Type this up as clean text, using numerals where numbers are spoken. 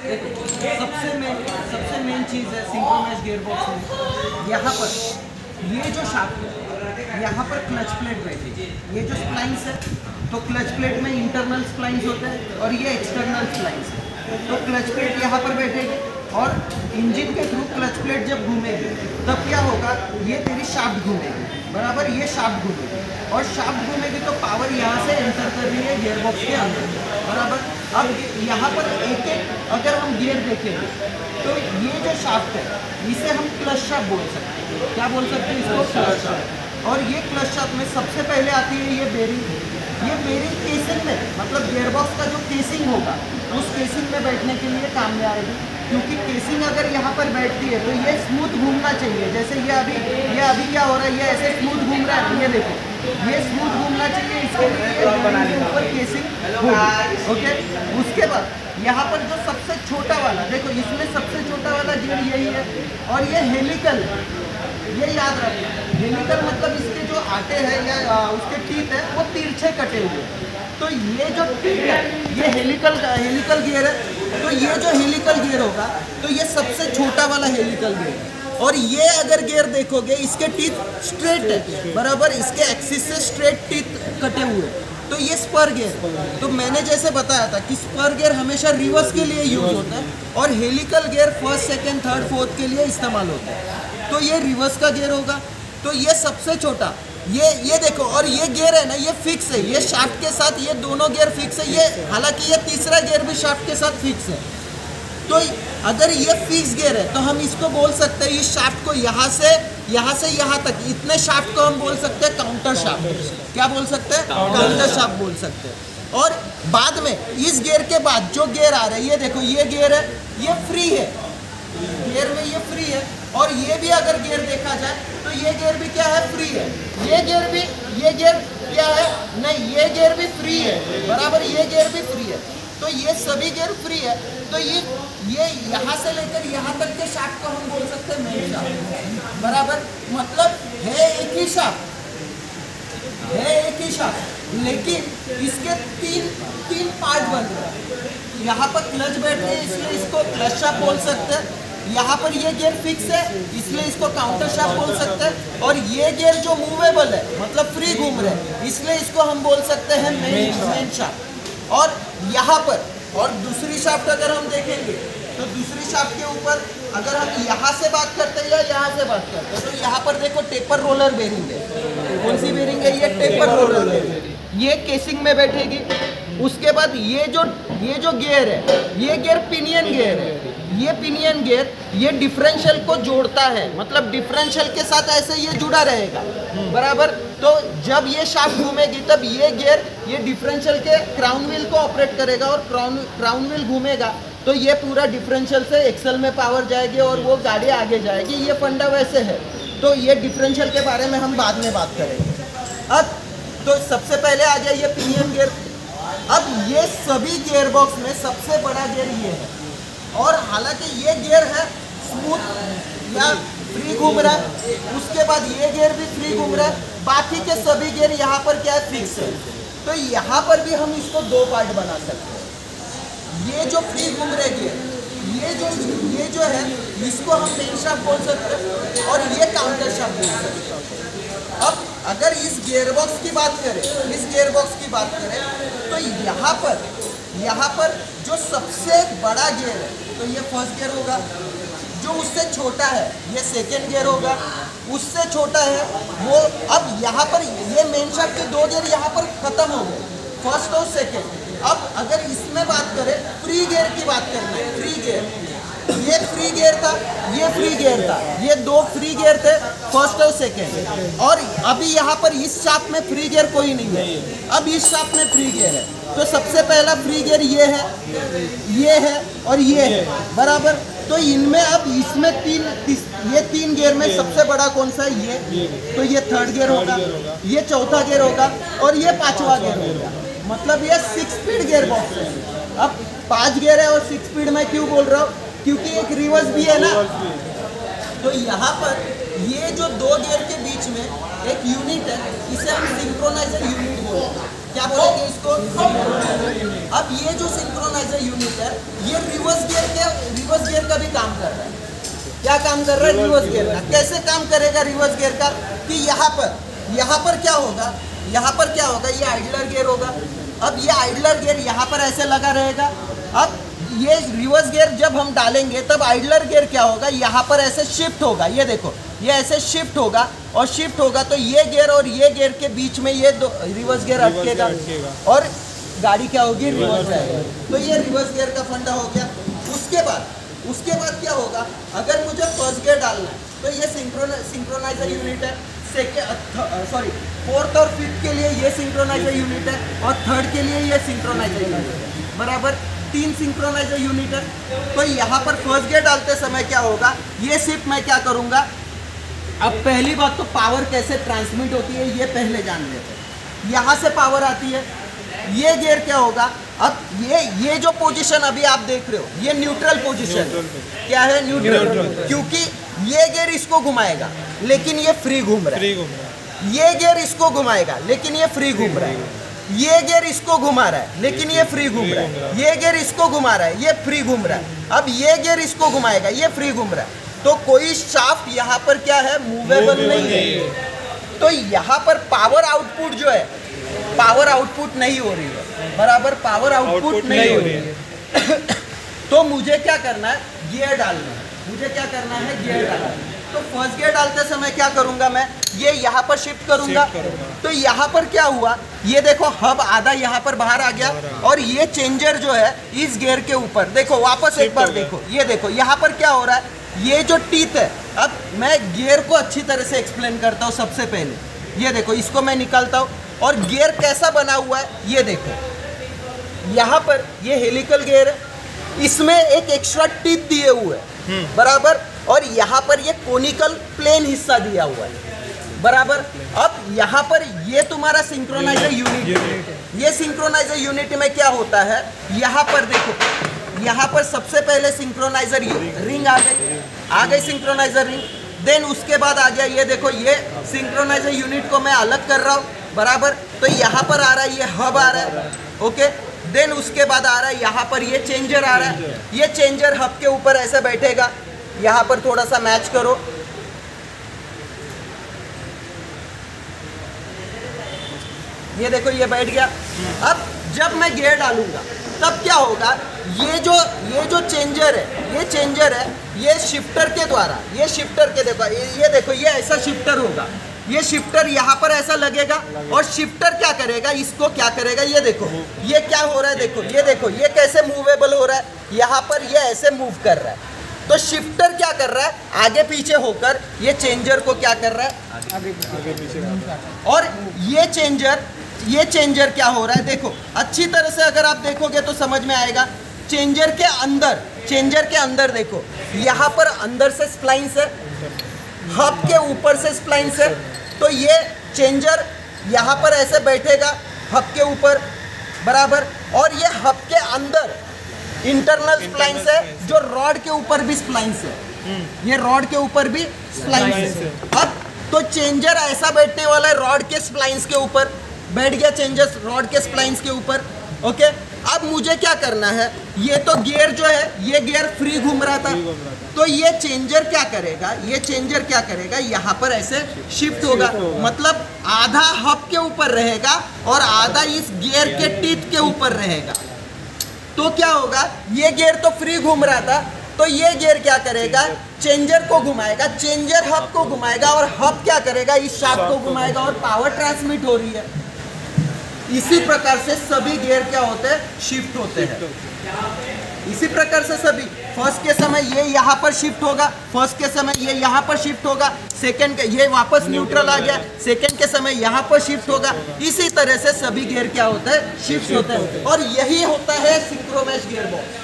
देखो सबसे मेन चीज़ है सिंक्रोनाइज गियरबॉक्स में, यहाँ पर ये जो शाफ्ट है, यहाँ पर क्लच प्लेट बैठेगी। ये जो स्प्लाइंस है, तो क्लच प्लेट में इंटरनल स्प्लाइंस होते हैं और ये एक्सटर्नल स्प्लाइंस है। तो क्लच प्लेट यहाँ पर बैठेगी और इंजन के थ्रू क्लच प्लेट जब घूमेगी तब क्या होगा, ये तेरी शाफ्ट घूमेगी, बराबर। ये शाफ्ट घूमेगी और शाफ्ट घूमेगी तो पावर यहाँ से एंटर कर रही है गियरबॉक्स के अंदर, बराबर। अब यहाँ पर एक एक अगर हम गियर देखेंगे तो ये जो शाफ्ट है इसे हम क्लच शाफ्ट बोल सकते हैं। क्या बोल सकते हैं इसको? Clutch shaft. और ये क्लच शाफ्ट में सबसे पहले आती है ये बेरिंग। ये बेरिंग केसिंग में, मतलब गियरबॉक्स का जो केसिंग होगा उस केसिंग में बैठने के लिए काम में आएगी, क्योंकि केसिंग अगर यहाँ पर बैठती है तो ये स्मूथ घूमना चाहिए। जैसे ये अभी क्या हो रहा है, ये ऐसे स्मूथ घूम रहा है, ये देखो ये स्मूथ घूमना चाहिए, इसके लिए ऊपर केसिंग होगी, ओके। उसके बाद यहाँ पर जो सबसे छोटा वाला, देखो इसमें सबसे छोटा वाला गियर यही है और ये हेलिकल है, ये याद रखना। हेलिकल मतलब इसके जो आटे हैं या उसके टीथ है वो तिरछे कटे हुए हैं। तो ये जो टीथ है ये हेलिकल गियर है। तो ये जो हेलिकल गियर होगा तो ये सबसे छोटा वाला हेलिकल गियर है। और ये अगर गियर देखोगे इसके टीथ स्ट्रेट है, बराबर। इसके एक्सिस से स्ट्रेट टीथ कटे हुए, तो ये स्पर गियर। तो मैंने जैसे बताया था कि स्पर गियर हमेशा रिवर्स के लिए यूज होता है और helical gear first, second, third, fourth के लिए इस्तेमाल होता है। तो ये रिवर्स का गियर होगा। तो ये सबसे छोटा, ये देखो, और ये गियर है ना, ये फिक्स है, ये शाफ्ट के साथ ये दोनों गियर फिक्स है। ये हालांकि ये तीसरा गियर भी शाफ्ट के साथ फिक्स है। तो अगर ये फिक्स गियर है तो हम इसको बोल सकते हैं, इस शाफ्ट को यहाँ से यहाँ तक, इतने शाफ्ट को हम बोल सकते हैं काउंटर शाफ्ट। क्या बोल सकते हैं? काउंटर शाफ्ट बोल सकते हैं। और बाद में इस गियर के बाद जो गियर आ रहा है, ये देखो ये गियर है, ये फ्री है, गियर में ये फ्री है। और ये भी अगर गियर देखा जाए तो ये गियर भी क्या है? फ्री है। ये गियर क्या है? नहीं, ये गियर भी फ्री है, बराबर। ये गियर भी फ्री है। तो ये सभी गियर फ्री है। तो ये यहाँ से लेकर यहाँ तक के शाफ्ट को हम बोल सकते हैं मेन शाफ्ट, बराबर। मतलब है एक ही शाफ्ट, लेकिन इसके तीन पार्ट बन रहे हैं। यहाँ पर क्लच बैठ रही है इसलिए इसको क्लच शाफ्ट बोल सकते हैं। यहाँ पर ये गियर फिक्स है इसलिए इसको काउंटर शाफ्ट बोल सकते हैं। और ये गियर जो मूवेबल है, मतलब फ्री घूम रहे हैं, इसलिए इसको हम बोल सकते हैं मेन शाफ्ट। और यहाँ पर और दूसरी शाफ्ट अगर हम देखेंगे तो दूसरी शाफ्ट के ऊपर अगर हम यहाँ से बात करते हैं या यहाँ से बात करते हैं तो यहाँ पर देखो टेपर रोलर बेरिंग है। कौन सी बेरिंग है? ये टेपर रोलर बेरिंग। ये केसिंग में बैठेगी। उसके बाद ये जो गियर है, ये गियर पिनियन गियर है। ये पिनियन गियर ये डिफरेंशियल को जोड़ता है, मतलब डिफरेंशियल के साथ ऐसे ये जुड़ा रहेगा, बराबर। तो जब ये शाफ्ट घूमेगी तब ये गियर ये डिफरेंशियल के क्राउन व्हील को ऑपरेट करेगा और क्राउन व्हील घूमेगा तो ये पूरा डिफरेंशियल से एक्सल में पावर जाएगी और वो गाड़ी आगे जाएगी। ये फंडा वैसे है। तो ये डिफरेंशियल के बारे में हम बाद में बात करेंगे। अब तो सबसे पहले आ गया ये पिनियन गियर। अब ये सभी गियर बॉक्स में सबसे बड़ा गियर ये है। और हालांकि ये गियर है स्मूथ या फ्री घूम रहा है, उसके बाद ये गियर भी फ्री घूम रहा है, बाकी के सभी गियर यहाँ पर क्या है? फिक्स है। तो यहाँ पर भी हम इसको दो पार्ट बना सकते हैं। ये जो फ्री घूम रहे गियर, ये जो है इसको हम मेन शाफ्ट बोल सकते हैं और ये काउंटर शाफ्ट बोल सकते हैं। अब अगर इस गियरबॉक्स की बात करें, तो यहाँ पर जो सबसे बड़ा गियर है तो ये फर्स्ट गियर होगा। जो उससे छोटा है ये सेकेंड गियर होगा। उससे छोटा है वो, अब यहाँ पर ये मेन शाफ्ट के दो गियर यहाँ पर खत्म हो गए, फर्स्ट और सेकेंड। अब अगर इसमें बात करें, फ्री गियर की बात करनी है, फ्री गियर, ये फ्री गियर था, ये फ्री गियर था, ये दो फ्री गियर थे, फर्स्ट और सेकेंड। और अभी यहाँ पर इस शाफ्ट में फ्री गियर कोई नहीं है। अब इस शाफ्ट में फ्री गियर है तो सबसे पहला फ्री गियर ये है और ये है, बराबर। तो इनमें अब इसमें ये तीन गियर में सबसे बड़ा कौन सा है? ये। तो ये थर्ड गियर होगा, ये चौथा गियर होगा और ये पांचवा गियर होगा। मतलब ये 6 स्पीड गियर बॉक्स है। अब 5 गियर है और 6 स्पीड में क्यों बोल रहा हूँ? क्योंकि एक रिवर्स भी है ना। तो यहाँ पर ये जो दो गियर के बीच में एक यूनिट है, इसे हम सिंक्रोनाइजर यूनिट बोलते हैं। क्या बोलेंगे इसको? अब ये जो सिंक्रोनाइजर यूनिट है ये रिवर्स गियर के का भी काम कर रहा है। क्या काम कर रहा है? रिवर्स गियर का। कैसे काम करेगा रिवर्स गियर का? कि यहाँ पर क्या होगा, यहाँ पर क्या होगा, ये आइडलर गियर होगा। अब ये आइडलर गियर यहाँ पर ऐसे लगा रहेगा। अब ये रिवर्स गियर जब हम डालेंगे तब आइडलर गियर क्या होगा, यहाँ पर ऐसे शिफ्ट होगा। ये देखो, ये ऐसे शिफ्ट होगा, और शिफ्ट होगा तो ये गियर और ये गियर के बीच में ये दो रिवर्स गियर अटकेगा और गाड़ी क्या होगी, रिवर्स जाएगी। तो ये रिवर्स गियर का फंडा हो गया। उसके बाद क्या होगा, अगर मुझे फर्स्ट गियर डालना है तो ये सिंक्रोनाइजर यूनिट है। फोर्थ और फिफ्थ के लिए ये सिंक्रोनाइजर यूनिट है, और थर्ड के लिए ये सिंक्रोनाइजर यूनिट है। बराबर 3 सिंक्रोनाइजर यूनिट है। तो यहाँ पर फर्स्ट गियर डालते समय क्या होगा, ये सिर्फ मैं क्या करूँगा, अब पहली बात तो पावर कैसे ट्रांसमिट होती है ये पहले जान लेते हैं। यहाँ से पावर आती है, ये गियर क्या होगा, अब ये जो पोजीशन अभी आप देख रहे हो, ये न्यूट्रल पोजीशन क्या है, न्यूट्रल। क्योंकि ये गियर इसको घुमाएगा लेकिन ये फ्री घूम रहा है, ये गियर इसको घुमाएगा लेकिन ये फ्री घूम रहा है, ये गियर इसको घुमा रहा है लेकिन ये फ्री घूम रहा है, ये गियर इसको घुमा रहा है, ये फ्री घूम रहा है। अब ये गियर इसको घुमाएगा, ये फ्री घूम रहा है। तो कोई शाफ्ट यहाँ पर क्या है, मूवेबल नहीं है। तो यहाँ पर पावर आउटपुट जो है, पावर आउटपुट नहीं हो रही है। बराबर, पावर आउटपुट नहीं हो रही है। तो मुझे क्या करना है, गियर डालना है। मुझे क्या करना है, गियर डालना है। तो फर्स्ट गियर डालते समय क्या करूंगा, मैं ये यहाँ पर शिफ्ट करूंगा। तो यहाँ पर क्या हुआ, ये देखो हब आधा यहाँ पर बाहर आ गया, और ये चेंजर जो है इस गियर के ऊपर देखो, वापस एक बार देखो, ये देखो यहाँ पर क्या हो रहा है, ये जो टीथ है। अब मैं गियर को अच्छी तरह से एक्सप्लेन करता हूँ। सबसे पहले ये देखो, इसको मैं निकालता हूँ, और गियर कैसा बना हुआ है ये देखो। यहाँ पर ये हेलिकल गियर है, इसमें एक एक्स्ट्रा टीथ दिए हुए हैं, बराबर, और यहाँ पर ये कोनिकल प्लेन हिस्सा दिया हुआ है, बराबर। अब यहाँ पर ये तुम्हारा सिंक्रोनाइजर यूनिट है। ये सिंक्रोनाइजर यूनिट में क्या होता है, यहाँ पर देखो, यहाँ पर सबसे पहले सिंक्रोनाइजर रिंग आ गई सिंक्रोनाइजर रिंग। देन उसके बाद आ गया, ये देखो, ये सिंक्रोनाइजर यूनिट को मैं अलग कर रहा हूँ, बराबर। तो यहाँ पर आ रहा है, ये हब आ रहा है, ओके। देन उसके बाद आ रहा है, यहाँ पर ये चेंजर आ रहा है। ये चेंजर हब के ऊपर ऐसे बैठेगा। यहाँ पर थोड़ा सा मैच करो, ये देखो, ये बैठ गया। अब जब मैं गियर डालूंगा तब क्या होगा, ये जो चेंजर है, ये शिफ्टर के द्वारा, ये शिफ्टर के देखो, ये ऐसा शिफ्टर होगा। ये शिफ्टर यहाँ पर ऐसा लगेगा, और शिफ्टर क्या करेगा, इसको क्या करेगा, ये देखो, ये क्या हो रहा है, देखो, ये कैसे मूवेबल हो रहा है, यहाँ पर ये ऐसे मूव कर रहा है। तो शिफ्टर क्या कर रहा है, आगे पीछे होकर ये चेंजर को क्या कर रहा है, आगे पीछे। और ये चेंजर क्या हो रहा है, देखो अच्छी तरह से अगर आप देखोगे तो समझ में आएगा। चेंजर के अंदर देखो, यहाँ पर अंदर से स्प्लाइंस है, हब के ऊपर से स्प्लाइंस है। तो ये चेंजर यहाँ पर ऐसे बैठेगा हब के ऊपर, बराबर, और ये हब के अंदर इंटरनल स्प्लाइंस है, जो रॉड के ऊपर भी स्प्लाइंस है, ये रॉड के ऊपर भी स्प्लाइंस है। अब तो चेंजर ऐसा बैठने वाला है, रॉड के स्प्लाइंस के ऊपर बैठ गया चेंजर, रॉड के स्प्लाइंस के ऊपर, ओके। अब मुझे क्या करना है, ये तो गियर जो है, ये गियर फ्री घूम रहा था, तो ये चेंजर क्या करेगा, यहाँ पर ऐसे शिफ्ट होगा। मतलब आधा हब के ऊपर रहेगा और आधा इस गियर के टीथ के ऊपर रहेगा। तो क्या होगा, ये गियर तो फ्री घूम रहा था, तो ये गियर क्या करेगा, चेंजर को घुमाएगा, चेंजर हब को घुमाएगा, और हब क्या करेगा, इस शाफ्ट को घुमाएगा, और पावर ट्रांसमिट हो रही है। इसी प्रकार से सभी गियर क्या होते हैं, शिफ्ट होते हैं। इसी प्रकार से सभी, फर्स्ट के समय ये यहाँ पर शिफ्ट होगा, फर्स्ट के समय ये यहाँ पर शिफ्ट होगा, सेकंड के ये वापस न्यूट्रल आ गया, सेकंड के समय यहाँ पर शिफ्ट होगा। इसी तरह से सभी गियर क्या होते हैं, शिफ्ट होते हैं। और यही होता है सिंक्रोमेश गियर बॉक्स।